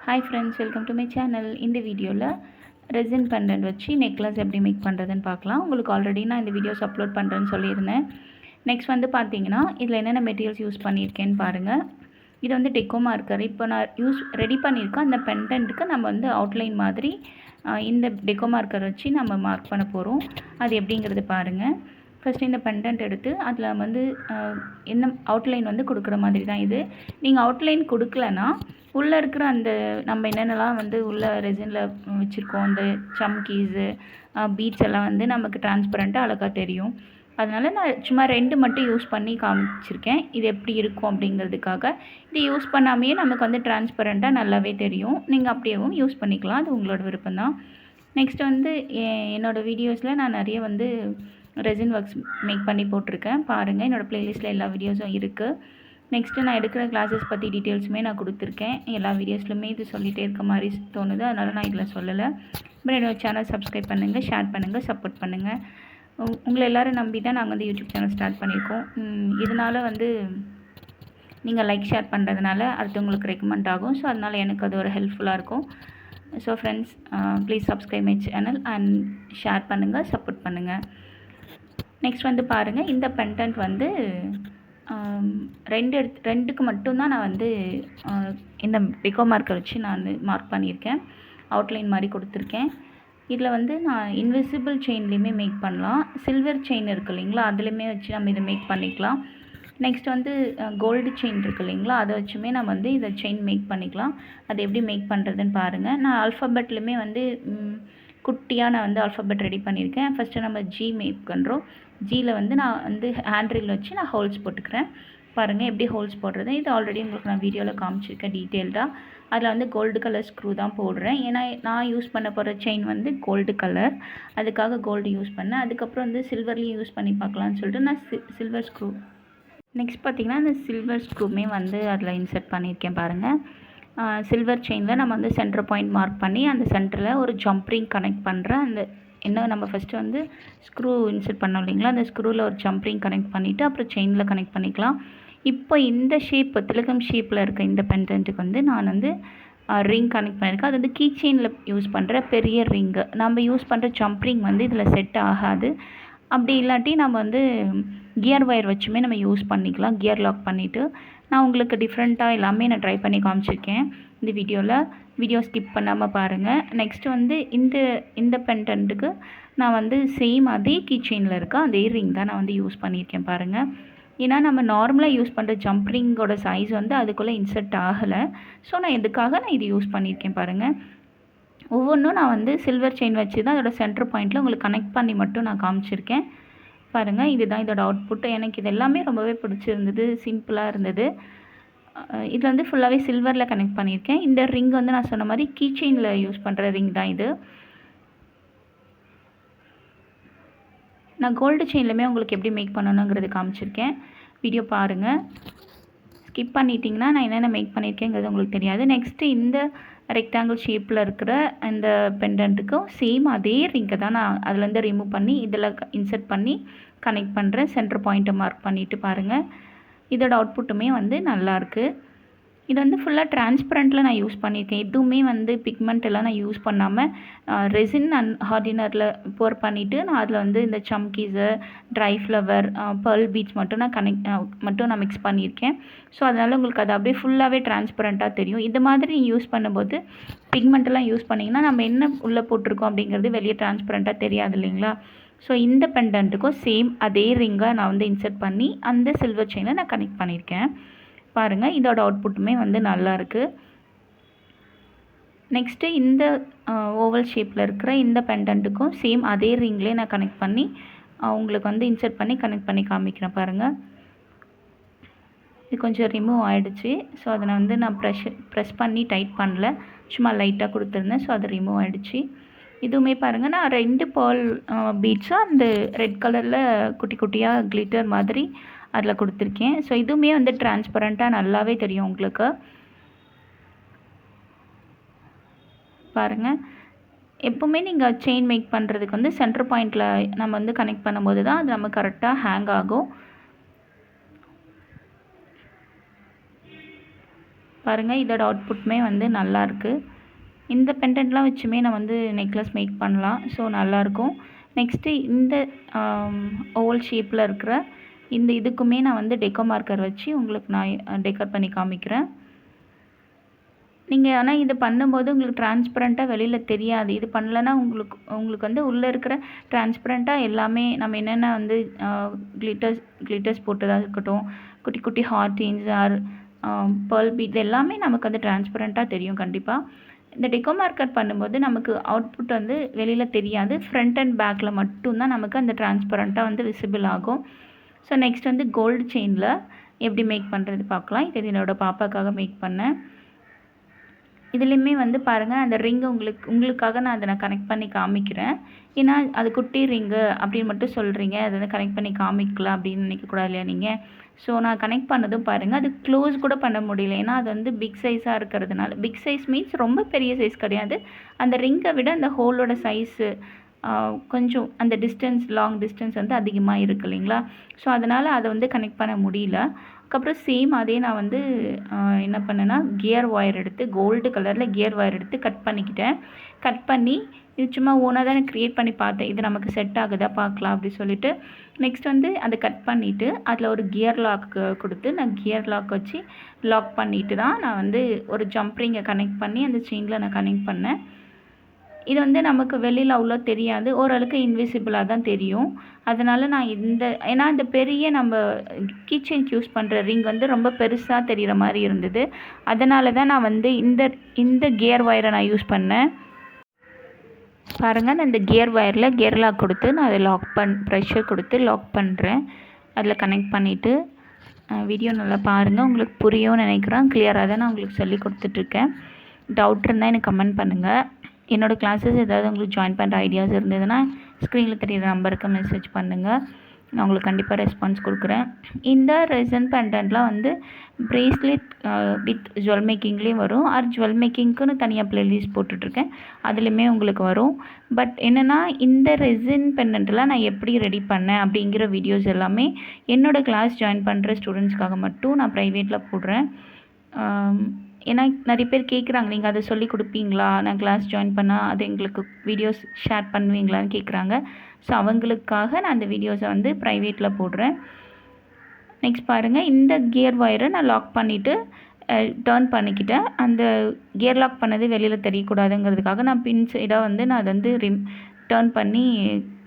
Hi friends, welcome to my channel. இந்த வீடியோவில் resin pendant வச்சு நெக்லஸ் எப்படி மேக் பண்ணுறதுன்னு பார்க்கலாம். உங்களுக்கு ஆல்ரெடி நான் இந்த வீடியோஸ் அப்லோட் பண்ணுறேன்னு சொல்லியிருந்தேன். நெக்ஸ்ட் வந்து பார்த்தீங்கன்னா இதில் என்னென்ன மெட்டீரியல்ஸ் யூஸ் பண்ணியிருக்கேன்னு பாருங்கள். இது வந்து டெக்கோ மார்க்கர். இப்போ நான் ரெடி பண்ணியிருக்கேன். அந்த பெண்டன்ட்டுக்கு நம்ம வந்து அவுட்லைன் மாதிரி இந்த டெக்கோ மார்க்கர் வச்சு நம்ம மார்க் பண்ண போகிறோம். அது எப்படிங்கிறது பாருங்கள். ஃபஸ்ட்டு இந்த பெண்டன்ட் எடுத்து அதில் வந்து என்ன அவுட்லைன் வந்து கொடுக்குற மாதிரி தான் இது. நீங்கள் அவுட்லைன் கொடுக்கலன்னா உள்ளே இருக்கிற அந்த நம்ம என்னென்னலாம் வந்து உள்ளே ரெசினில் வச்சுருக்கோம், அந்த சம்கீஸு பீட்ஸ் எல்லாம் வந்து நமக்கு டிரான்ஸ்பரண்ட்டாக அழகாக தெரியும். அதனால் நான் சும்மா 2 மட்டும் யூஸ் பண்ணி காமிச்சிருக்கேன். இது எப்படி இருக்கும் அப்படிங்கிறதுக்காக. இது யூஸ் பண்ணாமையே நமக்கு வந்து டிரான்ஸ்பரண்ட்டாக நல்லாவே தெரியும். நீங்கள் அப்படியேவும் யூஸ் பண்ணிக்கலாம், அது உங்களோட விருப்பம்தான். நெக்ஸ்ட் வந்து என்னோடய வீடியோஸில் நான் நிறைய வந்து ரெசின் ஒர்க்ஸ் மேக் பண்ணி போட்டிருக்கேன். பாருங்கள், என்னோடய ப்ளேலிஸ்ட்டில் எல்லா வீடியோஸும் இருக்குது. நெக்ஸ்ட்டு நான் எடுக்கிற கிளாஸஸ் பற்றி டீட்டெயில்ஸுமே நான் கொடுத்துருக்கேன். எல்லா வீடியோஸ்லையுமே இது சொல்லிகிட்டே இருக்க மாதிரி தோணுது, அதனால் நான் இதில் சொல்லலை. அப்புறம் என்னோடய சேனல் சப்ஸ்கிரைப் பண்ணுங்கள், ஷேர் பண்ணுங்கள், சப்போர்ட் பண்ணுங்கள். உங்களை எல்லோரும் நம்பி தான் நாங்கள் வந்து யூடியூப் சேனல் ஸ்டார்ட் பண்ணியிருக்கோம். இதனால் வந்து நீங்கள் லைக் ஷேர் பண்ணுறதுனால அடுத்தவங்களுக்கு ரெக்கமெண்ட் ஆகும். ஸோ அதனால் எனக்கு அது ஒரு ஹெல்ப்ஃபுல்லாக இருக்கும். So friends, please subscribe my channel and share பண்ணுங்கள், சப்போர்ட் பண்ணுங்கள். நெக்ஸ்ட் வந்து பாருங்கள், இந்த பெண்டன்ட் வந்து ரெண்டுக்கு மட்டும்தான் நான் வந்து இந்த டெக்கோ மார்க்கர் வச்சு நான் மார்க் பண்ணியிருக்கேன். அவுட்லைன் மாதிரி கொடுத்துருக்கேன். இதில் வந்து நான் இன்விசிபிள் செயின்லேயுமே மேக் பண்ணலாம். சில்வர் செயின் இருக்குது இல்லைங்களா, அதுலேயுமே வச்சு நம்ம இதை மேக் பண்ணிக்கலாம். நெக்ஸ்ட் வந்து கோல்டு செயின் இருக்குது இல்லைங்களா, அதை வச்சுமே நம்ம வந்து இதை செயின் மேக் பண்ணிக்கலாம். அது எப்படி மேக் பண்ணுறதுன்னு பாருங்கள். நான் ஆல்ஃபபெட்லேயுமே வந்து குட்டியாக நான் வந்து ஆல்ஃபபெட் ரெடி பண்ணியிருக்கேன். ஃபஸ்ட்டு நம்ம ஜி மேக் பண்ணுறோம். ஜியில் வந்து நான் வந்து ஹேண்ட்ரில் வச்சு நான் ஹோல்ஸ் போட்டுக்கிறேன். பாருங்கள் எப்படி ஹோல்ஸ் போடுறது. இது ஆல்ரெடி உங்களுக்கு நான் வீடியோவில் காமிச்சிருக்கேன் டீட்டெயில்டாக. அதில் வந்து கோல்டு கலர் ஸ்க்ரூ தான் போடுறேன். ஏன்னா நான் யூஸ் பண்ண போகிற செயின் வந்து கோல்டு கலர், அதுக்காக கோல்டு யூஸ் பண்ணேன். அதுக்கப்புறம் வந்து சில்வர்லேயும் யூஸ் பண்ணி பார்க்கலான்னு சொல்லிட்டு நான் சில்வர் ஸ்க்ரூ. நெக்ஸ்ட் பார்த்திங்கன்னா இந்த சில்வர் ஸ்க்ரூமே வந்து அதில் இன்சர்ட் பண்ணியிருக்கேன். பாருங்கள், சில்வர் செயினில் நம்ம வந்து சென்டர் பாயிண்ட் மார்க் பண்ணி அந்த சென்டரில் ஒரு ஜம்ப்ரிங் கனெக்ட் பண்ணுறேன். அந்த என்ன நம்ம ஃபஸ்ட்டு வந்து ஸ்க்ரூ இன்சர்ட் பண்ணோம் இல்லைங்களா, அந்த ஸ்க்ரூவில் ஒரு ஜம்ப்ரிங் கனெக்ட் பண்ணிவிட்டு அப்புறம் செயினில் கனெக்ட் பண்ணிக்கலாம். இப்போ இந்த ஷேப் திலகம் ஷேப்பில் இருக்க இந்த பெண்டன்ட்டுக்கு வந்து நான் வந்து ரிங் கனெக்ட் பண்ணியிருக்கேன். அது வந்து கீ செயினில் யூஸ் பண்ணுற பெரிய ரிங்கு. நம்ம யூஸ் பண்ணுற ஜம்ப்ரிங் வந்து இதில் செட் ஆகாது. அப்படி இல்லாட்டி நம்ம வந்து கியர் ஒயர் வச்சுமே நம்ம யூஸ் பண்ணிக்கலாம், கியர் லாக் பண்ணிவிட்டு. நான் உங்களுக்கு டிஃப்ரெண்ட்டாக எல்லாமே நான் ட்ரை பண்ணி காமிச்சிருக்கேன் இந்த வீடியோ ஸ்கிப் பண்ணாமல் பாருங்கள். நெக்ஸ்ட்டு வந்து இந்த பெண்டன்ட்டுக்கு நான் வந்து சேம் அதே கீ செயினில் இருக்க அதே ரிங் தான் நான் வந்து யூஸ் பண்ணியிருக்கேன். பாருங்கள், ஏன்னா நம்ம நார்மலாக யூஸ் பண்ணுற ஜம்ப்ரிங்கோட சைஸ் வந்து அதுக்குள்ளே இன்சர்ட் ஆகலை. ஸோ நான் இதுக்காக இது யூஸ் பண்ணியிருக்கேன். பாருங்கள், ஒவ்வொன்றும் நான் வந்து சில்வர் செயின் வச்சு தான் அதோட சென்டர் பாயிண்ட்டில் உங்களுக்கு கனெக்ட் பண்ணி மட்டும் நான் காமிச்சிருக்கேன். பாருங்கள், இதுதான் இதோட அவுட்புட். எனக்கு இது எல்லாமே ரொம்பவே பிடிச்சிருந்தது, சிம்பிளாக இருந்தது. இதில் வந்து ஃபுல்லாகவே சில்வரில் கனெக்ட் பண்ணியிருக்கேன். இந்த ரிங் வந்து நான் சொன்ன மாதிரி கீ செயினில் யூஸ் பண்ணுற ரிங் தான் இது. நான் கோல்டு செயின்லையுமே உங்களுக்கு எப்படி மேக் பண்ணணுங்கிறது காமிச்சிருக்கேன். வீடியோ பாருங்கள். ஸ்கிப் பண்ணிட்டீங்கன்னா நான் என்னென்ன மேக் பண்ணியிருக்கேங்கிறது உங்களுக்கு தெரியாது. நெக்ஸ்ட்டு இந்த ரெக்டாங்கிள் ஷேப்பில் இருக்கிற இந்த பெண்டன்ட்டுக்கும் சேம் அதே ரிங்கை தான் நான் அதுலேருந்து ரிமூவ் பண்ணி இதில் இன்சர்ட் பண்ணி கனெக்ட் பண்ணுறேன். சென்டர் பாயிண்ட்டை மார்க் பண்ணிவிட்டு பாருங்கள், இதோட அவுட்புட்டுமே வந்து நல்லாயிருக்கு. இது வந்து ஃபுல்லாக டிரான்ஸ்பரண்ட்டில் நான் யூஸ் பண்ணியிருக்கேன். எதுவுமே வந்து பிக்மெண்ட் எல்லாம் நான் யூஸ் பண்ணாமல் ரெசின் அண்ட் ஹார்டினரில் போர் பண்ணிவிட்டு நான் அதில் வந்து இந்த சம்கீஸு, ட்ரை ஃப்ளவர், பர்ல் பீட்ஸ் மட்டும் நான் மிக்ஸ் பண்ணியிருக்கேன். ஸோ அதனால் உங்களுக்கு அது அப்படியே ஃபுல்லாகவே டிரான்ஸ்பரண்ட்டாக தெரியும். இந்த மாதிரி யூஸ் பண்ணும்போது பிக்மெண்ட்டெல்லாம் யூஸ் பண்ணிங்கன்னா நம்ம என்ன உள்ளே போட்டிருக்கோம் அப்படிங்கிறது வெளியே டிரான்ஸ்பரண்ட்டாக தெரியாது இல்லைங்களா. ஸோ இந்த பெண்டன்ட்டுக்கும் சேம் அதே ரிங்கை நான் வந்து இன்சர்ட் பண்ணி அந்த சில்வர் செயினை நான் கனெக்ட் பண்ணியிருக்கேன். பாருங்கள், இதோட அவுட்புட்டுமே வந்து நல்லாயிருக்கு. நெக்ஸ்ட்டு இந்த ஓவல் ஷேப்பில் இருக்கிற இந்த பெண்டன்ட்டுக்கும் சேம் அதே ரிங்லேயே நான் கனெக்ட் பண்ணி உங்களுக்கு வந்து இன்சர்ட் பண்ணி கனெக்ட் பண்ணி காமிக்கிறேன். பாருங்கள், இது கொஞ்சம் ரிமூவ் ஆகிடுச்சு. ஸோ அதை வந்து நான் ப்ரெஸ் பண்ணி டைட் பண்ணல, சும்மா லைட்டாக கொடுத்துருந்தேன். ஸோ அது ரிமூவ் ஆகிடுச்சு. இதுவுமே பாருங்கள், நான் 2 பேர்ல் பீட்ஸும் அந்த ரெட் கலரில் குட்டி குட்டியாக கிளிட்டர் மாதிரி அதில் கொடுத்துருக்கேன். ஸோ இதுவுமே வந்து டிரான்ஸ்பரண்ட்டாக நல்லாவே தெரியும் உங்களுக்கு. பாருங்கள், எப்போவுமே நீங்கள் செயின் மேக் பண்ணுறதுக்கு வந்து சென்டர் பாயிண்ட்டில் நம்ம வந்து கனெக்ட் பண்ணும்போது தான் அது நம்ம கரெக்டாக ஹேங் ஆகும். பாருங்கள், இதோட அவுட்புட்டுமே வந்து நல்லாயிருக்கு. இந்த பெண்டன்ட்லாம் வச்சுமே நான் வந்து நெக்லஸ் மேக் பண்ணலாம். ஸோ நல்லாயிருக்கும். நெக்ஸ்ட்டு இந்த ஓவல் ஷேப்பில் இருக்கிற இந்த இதுக்குமே நான் வந்து டெக்கோ மார்க்கர் வச்சு உங்களுக்கு நான் டெக்கர் பண்ணி காமிக்கிறேன். நீங்கள் ஆனால் இது பண்ணும்போது உங்களுக்கு டிரான்ஸ்பரண்ட்டாக வெளியில் தெரியாது. இது பண்ணலன்னா உங்களுக்கு வந்து உள்ளே இருக்கிற டிரான்ஸ்பரண்ட்டாக எல்லாமே நம்ம என்னென்ன வந்து கிளிட்டர்ஸ் போட்டதாக இருக்கட்டும், குட்டி குட்டி ஹார்டின்ஸ் ஆர் பேர்ல் பீட் எல்லாமே நமக்கு வந்து டிரான்ஸ்பரண்ட்டாக தெரியும் கண்டிப்பாக. இந்த டெக்கோ மார்க்கர் பண்ணும்போது நமக்கு அவுட்புட் வந்து வெளியில் தெரியாது. ஃப்ரண்ட் அண்ட் பேக்கில் மட்டும்தான் நமக்கு அந்த டிரான்ஸ்பரண்ட்டாக வந்து விசிபிள் ஆகும். ஸோ நெக்ஸ்ட் வந்து கோல்டு செயினில் எப்படி மேக் பண்ணுறது பார்க்கலாம். இது என்னோடய பாப்பாக்காக மேக் பண்ணேன். இதுலேயுமே வந்து பாருங்கள், அந்த ரிங்கு உங்களுக்காக நான் அதை கனெக்ட் பண்ணி காமிக்கிறேன். ஏன்னா அது குட்டி ரிங்கு அப்படின்னு மட்டும் சொல்கிறீங்க, அதை வந்து கனெக்ட் பண்ணி காமிக்கலாம் அப்படின்னு நினைக்கக்கூடாது இல்லையா நீங்கள். ஸோ நான் கனெக்ட் பண்ணதும் பாருங்கள், அது க்ளோஸ் கூட பண்ண முடியல. ஏன்னா அது வந்து பிக் சைஸாக இருக்கிறதுனால. பிக் சைஸ் மீன்ஸ் ரொம்ப பெரிய சைஸ் கிடையாது. அந்த ரிங்கை விட அந்த ஹோலோட சைஸு கொஞ்சம் அந்த லாங் டிஸ்டன்ஸ் வந்து அதிகமாக இருக்குது இல்லைங்களா. ஸோ அதனால் அதை வந்து கனெக்ட் பண்ண முடியல. அதுக்கப்புறம் சேம் அதே நான் வந்து என்ன பண்ணேன்னா, கியர் ஒயர் எடுத்து கோல்டு கலரில் கியர் ஒயர் எடுத்து கட் பண்ணிக்கிட்டேன். கட் பண்ணி இது சும்மா ஓனாக தான் நான் க்ரியேட் பண்ணி பார்த்தேன். இது நமக்கு செட் ஆகுதா பார்க்கலாம் அப்படி சொல்லிட்டு. நெக்ஸ்ட் வந்து அதை கட் பண்ணிவிட்டு அதில் ஒரு கியர் லாக் கொடுத்து நான் கியர் லாக் வச்சு லாக் பண்ணிவிட்டு தான் நான் வந்து ஒரு ஜம்ப் ரிங்கை கனெக்ட் பண்ணி அந்த செயினில் நான் கனெக்ட் பண்ணேன். இது வந்து நமக்கு வெளியில் அவ்வளோ தெரியாது, ஓரளவுக்கு இன்விசிபிளாக தான் தெரியும். அதனால் நான் ஏன்னா இந்த பெரிய நம்ம கீச்செயின்க்கு யூஸ் பண்ணுற ரிங் வந்து ரொம்ப பெருசாக தெரிகிற மாதிரி இருந்தது. அதனால தான் நான் வந்து இந்த கியர் ஒயரை நான் யூஸ் பண்ணேன். பாருங்கள், நான் இந்த கியர் ஒயரில் கியர் லாக் கொடுத்து நான் அதை ப்ரெஷர் கொடுத்து லாக் பண்ணுறேன். அதில் கனெக்ட் பண்ணிவிட்டு வீடியோ நல்லா பாருங்கள், உங்களுக்கு புரியும்னு நினைக்கிறேன். கிளியராக தான் நான் உங்களுக்கு சொல்லி கொடுத்துட்ருக்கேன். டவுட் இருந்தால் எனக்கு கமெண்ட் பண்ணுங்கள். என்னோடய கிளாஸஸ் ஏதாவது உங்களுக்கு ஜாயின் பண்ணுற ஐடியாஸ் இருந்ததுன்னா ஸ்க்ரீனில் தெரியுற நம்பருக்கு மெசேஜ் பண்ணுங்கள். நான் உங்களுக்கு கண்டிப்பாக ரெஸ்பான்ஸ் கொடுக்குறேன். இந்த ரெசன் பெண்டன்ட்லாம் வந்து ப்ரேஸ்லெட் வித் ஜுவல் மேக்கிங்லேயும் வரும். ஜுவல் மேக்கிங்க்குன்னு தனியாக ப்ளேலிஸ்ட் போட்டுட்ருக்கேன், அதுலேயுமே உங்களுக்கு வரும். பட் என்னென்னா, இந்த ரெசின் பெண்டன்ட்லாம் நான் எப்படி ரெடி பண்ணேன் அப்படிங்கிற வீடியோஸ் எல்லாமே என்னோடய கிளாஸ் ஜாயின் பண்ணுற ஸ்டூடெண்ட்ஸ்க்காக மட்டும் நான் ப்ரைவேட்டில் போடுறேன். ஏன்னா நிறைய பேர் கேட்குறாங்க, நீங்கள் அதை சொல்லி கொடுப்பீங்களா, நான் கிளாஸ் ஜாயின் பண்ணால் அது எங்களுக்கு வீடியோஸ் ஷேர் பண்ணுவீங்களான்னு கேட்குறாங்க. ஸோ அவங்களுக்காக நான் அந்த வீடியோஸை வந்து ப்ரைவேட்டில் போடுறேன். நெக்ஸ்ட் பாருங்கள், இந்த கியர் ஒயரை நான் லாக் பண்ணிவிட்டு டர்ன் பண்ணிக்கிட்டேன். அந்த கியர் லாக் பண்ணது வெளியில் தெரியக்கூடாதுங்கிறதுக்காக நான் பின் சைடாக வந்து நான் அதை வந்து டர்ன் பண்ணி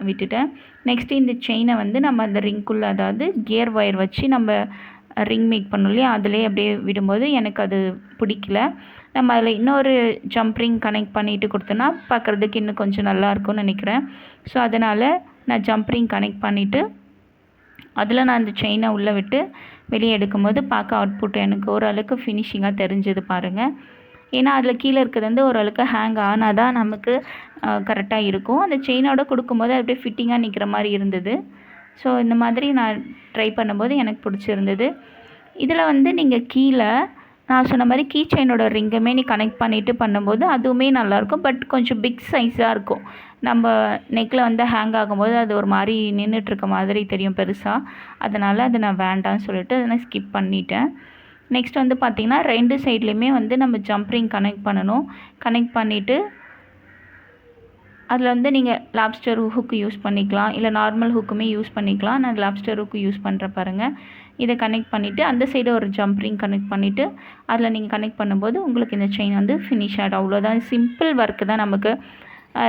விட்டுட்டேன். நெக்ஸ்ட்டு இந்த செயினை வந்து நம்ம அந்த ரிங்குள்ளே, அதாவது கியர் ஒயர் வச்சு நம்ம ரிங் மேக் பண்ணோம் இல்லையா, அதிலே அப்படியே விடும்போது எனக்கு அது பிடிக்கல. நம்ம அதில் இன்னொரு ஜம்ப் ரிங் கனெக்ட் பண்ணிவிட்டு கொடுத்தோன்னா பார்க்குறதுக்கு இன்னும் கொஞ்சம் நல்லாயிருக்கும்னு நினைக்கிறேன். ஸோ அதனால் நான் ஜம்ப் ரிங் கனெக்ட் பண்ணிவிட்டு அதில் நான் அந்த செயினை உள்ளே விட்டு வெளியே எடுக்கும்போது பார்க்க அவுட்புட் எனக்கு ஓரளவுக்கு ஃபினிஷிங்காக தெரிஞ்சது பாருங்கள். ஏன்னா அதில் கீழே இருக்கிறது வந்து ஓரளவுக்கு ஹேங் ஆனால் தான் நமக்கு கரெக்டாக இருக்கும். அந்த செயினோட கொடுக்கும்போது அப்படியே ஃபிட்டிங்காக நிற்கிற மாதிரி இருந்தது. ஸோ இந்த மாதிரி நான் ட்ரை பண்ணும்போது எனக்கு பிடிச்சிருந்தது. இதில் வந்து நீங்கள் கீழே நான் சொன்ன மாதிரி கீ செயினோட ரிங்குமே நீ கனெக்ட் பண்ணிவிட்டு பண்ணும்போது அதுவுமே நல்லாயிருக்கும். பட் கொஞ்சம் பிக் சைஸாக இருக்கும். நம்ம நெக்கில் வந்து ஹேங் ஆகும்போது அது ஒரு மாதிரி நின்றுட்டுருக்க மாதிரி தெரியும் பெருசாக. அதனால் அது நான் வேண்டான்னு சொல்லிட்டு அதை நான் ஸ்கிப் பண்ணிட்டேன். நெக்ஸ்ட் வந்து பார்த்திங்கன்னா, 2 சைட்லேயுமே வந்து நம்ம ஜம்ப் ரிங் கனெக்ட் பண்ணணும். கனெக்ட் பண்ணிவிட்டு அதில் வந்து நீங்கள் லாப்ஸ்டர் ஹூக்கு யூஸ் பண்ணிக்கலாம், இல்லை நார்மல் ஹூக்குமே யூஸ் பண்ணிக்கலாம். நான் லாப்ஸ்டர் ஹூக்கு யூஸ் பண்ணுறேன் பாருங்கள். இதை கனெக்ட் பண்ணிவிட்டு அந்த சைடு ஒரு ஜம்ப் ரிங் கனெக்ட் பண்ணிவிட்டு அதில் நீங்கள் கனெக்ட் பண்ணும்போது உங்களுக்கு இந்த செயின் வந்து ஃபினிஷ் ஆகிடும். அவ்வளோதான், சிம்பிள் ஒர்க்கு தான். நமக்கு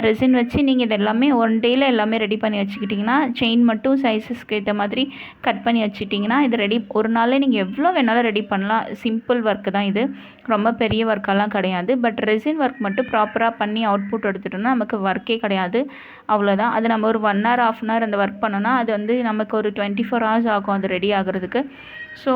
ரெசின் வச்சு நீங்கள் இது எல்லாமே ஒன் டேயில் எல்லாமே ரெடி பண்ணி வச்சுக்கிட்டிங்கன்னா, செயின் மட்டும் சைஸஸ்க்கு ஏற்ற மாதிரி கட் பண்ணி வச்சுட்டிங்கன்னா இது ரெடி. ஒரு நாளில் நீங்கள் எவ்வளோ வேணாலும் ரெடி பண்ணலாம். சிம்பிள் ஒர்க்கு தான் இது, ரொம்ப பெரிய ஒர்க்கெல்லாம் கிடையாது. பட் ரெசின் ஒர்க் மட்டும் ப்ராப்பராக பண்ணி அவுட்புட் எடுத்துட்டோம்னா நமக்கு ஒர்க்கே கிடையாது, அவ்வளோதான். அது நம்ம ஒரு 1 hour 1/2 hour அந்த ஒர்க் பண்ணோன்னா அது வந்து நமக்கு ஒரு 24 hours ஆகும் அது ரெடி ஆகிறதுக்கு. ஸோ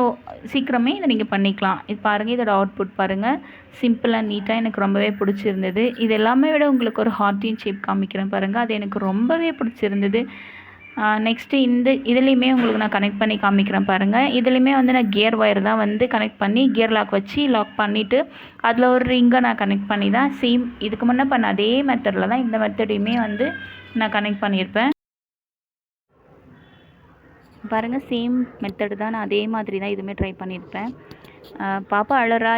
சீக்கிரமே இதை நீங்கள் பண்ணிக்கலாம். இது பாருங்கள், இதோட அவுட்புட் பாருங்கள், சிம்பிள் அண்ட் நீட்டாக எனக்கு ரொம்பவே பிடிச்சிருந்தது. இது எல்லாமே விட உங்களுக்கு ஒரு ஹார்ட்டின் ஷேப் காமிக்கிறேன் பாருங்கள், அது எனக்கு ரொம்பவே பிடிச்சிருந்தது. நெக்ஸ்ட்டு இதுலேயுமே உங்களுக்கு நான் கனெக்ட் பண்ணி காமிக்கிறேன் பாருங்கள். இதுலேயுமே வந்து நான் கியர் ஒயர் தான் வந்து கனெக்ட் பண்ணி கியர் லாக் வச்சு லாக் பண்ணிவிட்டு அதில் ஒரு ரிங்கை நான் கனெக்ட் பண்ணி தான் சேம் இதுக்கு முன்னே பண்ண அதே மெத்தடில் தான் இந்த மெத்தடையுமே வந்து நான் கனெக்ட் பண்ணியிருப்பேன். பாருங்கள், சேம் மெத்தடு தான். நான் அதே மாதிரி தான் இதுவுமே ட்ரை பண்ணியிருப்பேன். பாப்பா அழறா.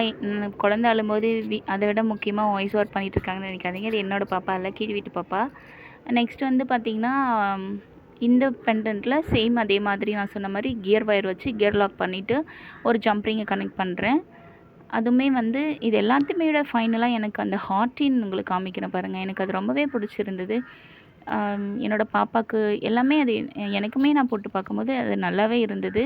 குழந்தை அழும்போது அதை விட முக்கியமாக வாய்ஸ் ஓவர் பண்ணிகிட்ருக்காங்கன்னு நினைக்காதீங்க. இது என்னோடய பாப்பா இல்லை, கீழ் வீட்டு பாப்பா. நெக்ஸ்ட் வந்து பார்த்திங்கன்னா, இந்த பெண்டன்ட்டில் சேம் அதே மாதிரி நான் சொன்ன மாதிரி கியர் ஒயர் வச்சு கியர் லாக் பண்ணிவிட்டு ஒரு ஜம்ப்ரிங்கை கனெக்ட் பண்ணுறேன். அதுவுமே வந்து இது எல்லாத்தையுமே விட ஃபைனலாக எனக்கு அந்த ஹார்ட்டின் உங்களுக்கு காமிக்கிறேன் பாருங்கள். எனக்கு அது ரொம்பவே பிடிச்சிருந்தது. என்னோடய பாப்பாவுக்கு எல்லாமே அது எனக்குமே நான் போட்டு பார்க்கும்போது அது நல்லாவே இருந்தது.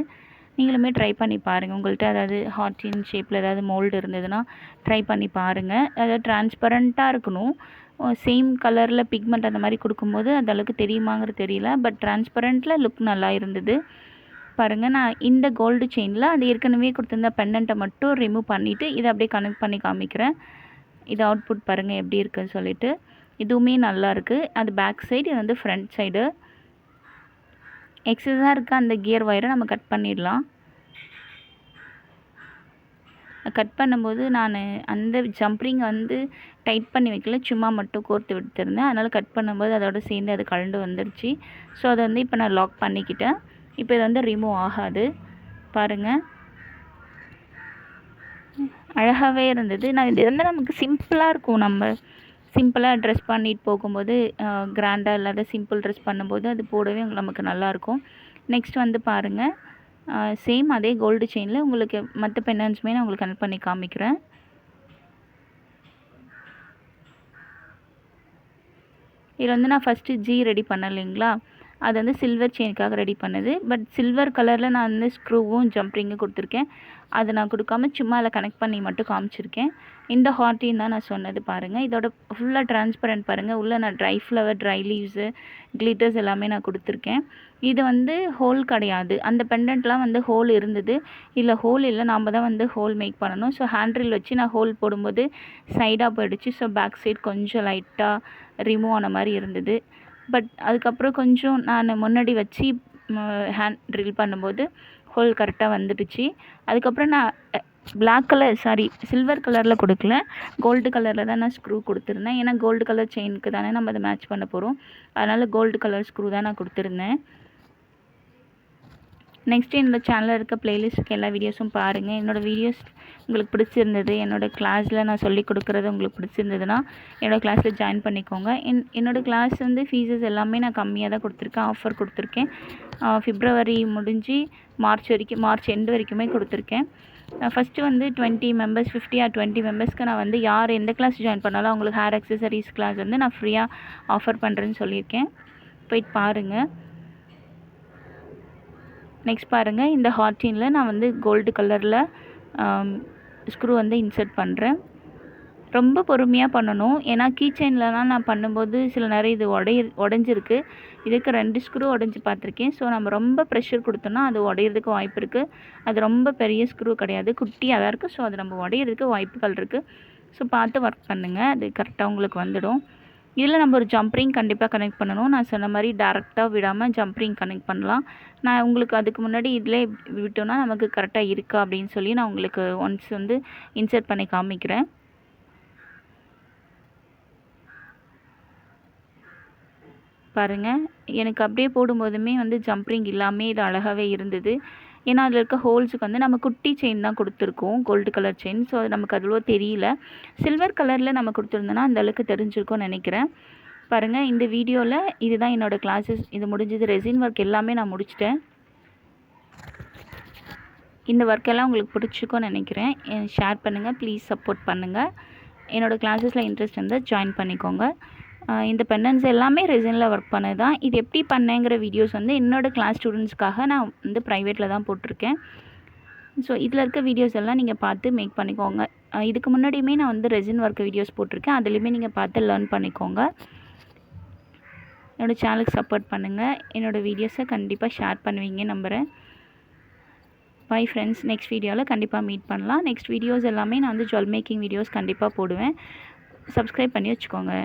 நீங்களுமே ட்ரை பண்ணி பாருங்கள். உங்கள்கிட்ட அதாவது ஹார்ட்டின் ஷேப்பில் ஏதாவது மோல்டு இருந்ததுன்னா ட்ரை பண்ணி பாருங்கள். அதாவது டிரான்ஸ்பரண்ட்டாக இருக்கணும். சேம் கலரில் பிக்மெண்ட் அந்த மாதிரி கொடுக்கும்போது அந்த அளவுக்கு தெரியுமாங்கிறது தெரியல. பட் டிரான்ஸ்பரண்ட்டில் லுக் நல்லா இருந்தது. பாருங்கள், நான் இந்த கோல்டு செயினில் அது ஏற்கனவே கொடுத்துருந்த பெண்டண்ட்டை மட்டும் ரிமூவ் பண்ணிவிட்டு இதை அப்படியே கனெக்ட் பண்ணி காமிக்கிறேன். இது அவுட்புட் பாருங்கள் எப்படி இருக்குன்னு சொல்லிட்டு. இதுவுமே நல்லாயிருக்கு. அது பேக் சைடு, இது வந்து ஃப்ரண்ட் சைடு. எக்ஸஸாக இருக்க அந்த கியர் ஒயரை நம்ம கட் பண்ணிடலாம். கட் பண்ணும்போது நான் அந்த ஜம்ப்ரிங் வந்து டைட் பண்ணி வைக்கல, சும்மா மட்டும் கோர்த்து விட்டுருந்தேன். அதனால் கட் பண்ணும்போது அதோட சேர்ந்து அது கழண்டு வந்துடுச்சு. ஸோ அதை வந்து இப்போ நான் லாக் பண்ணிக்கிட்டேன். இப்போ இது வந்து ரிமூவ் ஆகாது. பாருங்கள், அழகாகவே இருந்தது. இது வந்து நமக்கு சிம்பிளாக இருக்கும். நம்ம சிம்பிளாக ட்ரெஸ் பண்ணிட்டு போகும்போது கிராண்டாக இல்லாத சிம்பிள் ட்ரெஸ் பண்ணும்போது அது போடவே நமக்கு நல்லாயிருக்கும். நெக்ஸ்ட் வந்து பாருங்கள், சேம் அதே கோல்டு செயினில் உங்களுக்கு மற்ற பெண்டன்ட்ஸுமே நான் உங்களுக்கு கனெக்ட் பண்ணி காமிக்கிறேன். இதில் வந்து நான் ஃபஸ்ட்டு ஜி ரெடி பண்ணலைங்களா, அது வந்து சில்வர் செயினுக்காக ரெடி பண்ணுது. பட் சில்வர் கலரில் நான் வந்து ஸ்க்ரூவும் ஜம்ப்ரிங்கும் கொடுத்துருக்கேன். அதை நான் கொடுக்காம சும்மா அதில் கனெக்ட் பண்ணி மட்டும் காமிச்சிருக்கேன். இந்த ஹார்ட்டின் தான் நான் சொன்னது பாருங்கள். இதோட ஃபுல்லாக டிரான்ஸ்பரண்ட் பாருங்கள். உள்ளே நான் try flower, try leaves, glitters எல்லாமே நான் கொடுத்துருக்கேன். இது வந்து ஹோல் கிடையாது. அந்த பெண்டன்ட்லாம் வந்து ஹோல் இருந்தது. இல்லை ஹோல் இல்லை, நாம் தான் வந்து ஹோல் மேக் பண்ணணும். ஸோ ஹேண்ட்ரில் வச்சு நான் ஹோல் போடும்போது சைடாக போயிடுச்சு. ஸோ பேக் சைட் கொஞ்சம் லைட்டாக ரிமூவ் ஆன மாதிரி இருந்தது. பட் அதுக்கப்புறம் கொஞ்சம் நான் முன்னாடி வச்சு ஹேண்ட் ட்ரில் பண்ணும்போது ஹோல் கரெக்டாக வந்துடுச்சு. அதுக்கப்புறம் நான் சில்வர் கலரில் கொடுக்கல, கோல்டு கலரில் தான் நான் ஸ்க்ரூ கொடுத்துருந்தேன். ஏன்னா கோல்டு கலர் செயினுக்கு தானே நம்ம அதை மேட்ச் பண்ண போகிறோம். அதனால் கோல்டு கலர் ஸ்க்ரூ தான் நான் கொடுத்துருந்தேன். நெக்ஸ்ட்டு என்னோடய சேனலில் இருக்க ப்ளேலிஸ்ட்டுக்கு எல்லா வீடியோஸும் பாருங்கள். என்னோடய வீடியோஸ் உங்களுக்கு பிடிச்சிருந்தது, என்னோடய கிளாஸில் நான் சொல்லிக் கொடுக்குறது உங்களுக்கு பிடிச்சிருந்ததுன்னா என்னோடய கிளாஸில் ஜாயின் பண்ணிக்கோங்க. என்னோடய கிளாஸ் வந்து ஃபீஸஸ் எல்லாமே நான் கம்மியாக தான் கொடுத்துருக்கேன், ஆஃபர் கொடுத்துருக்கேன். பிப்ரவரி முடிஞ்சு மார்ச் எண்டு வரைக்குமே கொடுத்துருக்கேன். ஃபஸ்ட்டு வந்து 20 மெம்பர்ஸ் 50 ஆர் 20 மெம்பர்ஸ்க்கு நான் வந்து யார் எந்த கிளாஸ் ஜாயின் பண்ணாலும் அவங்களுக்கு ஹேர் அக்சசரிஸ் கிளாஸ் வந்து நான் ஃப்ரீயாக ஆஃபர் பண்ணுறேன்னு சொல்லியிருக்கேன். போயிட்டு பாருங்கள். நெக்ஸ்ட் பாருங்கள், இந்த ஹார்ட்டினில் நான் வந்து கோல்டு கலரில் ஸ்க்ரூ வந்து இன்சர்ட் பண்ணுறேன். ரொம்ப பொறுமையாக பண்ணணும். ஏன்னா கீ செயின்லலாம் நான் பண்ணும்போது சில நேரம் இது உடஞ்சிருக்கு. இதுக்கு 2 ஸ்க்ரூ உடஞ்சி பார்த்துருக்கேன். ஸோ நம்ம ரொம்ப ப்ரெஷர் கொடுத்தோன்னா அது உடையிறதுக்கு வாய்ப்பு இருக்குது. அது ரொம்ப பெரிய ஸ்க்ரூ கிடையாது, குட்டியாக தான் இருக்குது. ஸோ அது நம்ம உடையிறதுக்கு வாய்ப்புகள் இருக்குது. ஸோ பார்த்து ஒர்க் பண்ணுங்கள், அது கரெக்டாக உங்களுக்கு வந்துடும். இதில் நம்ம ஒரு ஜம்ப்ரிங் கண்டிப்பாக கனெக்ட் பண்ணணும். நான் சொன்ன மாதிரி டேரெக்டாக விடாமல் ஜம்ப்ரிங் கனெக்ட் பண்ணலாம். நான் உங்களுக்கு அதுக்கு முன்னாடி இதிலே விட்டோன்னா நமக்கு கரெக்டாக இருக்கா அப்படின்னு சொல்லி நான் உங்களுக்கு ஒன்ஸ் வந்து இன்சர்ட் பண்ணி காமிக்கிறேன். பாருங்கள், எனக்கு அப்படியே போடும்போதுமே வந்து ஜம்ப்ரிங் இல்லாமல் இது அழகாகவே இருந்தது. ஏன்னா அதில் இருக்க ஹோல்ஸுக்கு வந்து நம்ம குட்டி செயின் தான் கொடுத்துருக்கோம், கோல்டு கலர் செயின். ஸோ அது நமக்கு அவ்வளோ தெரியல. சில்வர் கலரில் நம்ம கொடுத்துருந்தோன்னா அந்த அளவுக்கு தெரிஞ்சிருக்கும்னு நினைக்கிறேன். பாருங்கள், இந்த வீடியோவில் இதுதான் என்னோடய கிளாஸஸ். இது முடிஞ்சது. ரெசின் ஒர்க் எல்லாமே நான் முடிச்சிட்டேன். இந்த ஒர்க்கெல்லாம் உங்களுக்கு பிடிச்சிருக்கும்னு நினைக்கிறேன். ஷேர் பண்ணுங்கள், ப்ளீஸ் சப்போர்ட் பண்ணுங்கள். என்னோடய கிளாஸஸில் இன்ட்ரெஸ்ட் இருந்தால் ஜாயின் பண்ணிக்கோங்க. இந்த பெண்டன்ஸ் எல்லாமே ரெசினில் ஒர்க் பண்ணது தான். இது எப்படி பண்ணேங்கிற வீடியோஸ் வந்து என்னோடய கிளாஸ் ஸ்டூடெண்ட்ஸ்க்காக நான் வந்து ப்ரைவேட்டில் தான் போட்டிருக்கேன். ஸோ இதில் இருக்க வீடியோஸ் எல்லாம் நீங்கள் பார்த்து மேக் பண்ணிக்கோங்க. இதுக்கு முன்னாடியுமே நான் வந்து ரெசின் ஒர்க் வீடியோஸ் போட்டிருக்கேன், அதுலேயுமே நீங்கள் பார்த்து லேர்ன் பண்ணிக்கோங்க. என்னோடய சேனலுக்கு சப்போர்ட் பண்ணுங்கள். என்னோடய வீடியோஸை கண்டிப்பாக ஷேர் பண்ணுவீங்க நம்புகிறேன். பை ஃப்ரெண்ட்ஸ், நெக்ஸ்ட் வீடியோவில் கண்டிப்பாக மீட் பண்ணலாம். நெக்ஸ்ட் வீடியோஸ் எல்லாமே நான் வந்து ஜுவல் மேக்கிங் வீடியோஸ் கண்டிப்பாக போடுவேன். சப்ஸ்கிரைப் பண்ணி வச்சுக்கோங்க.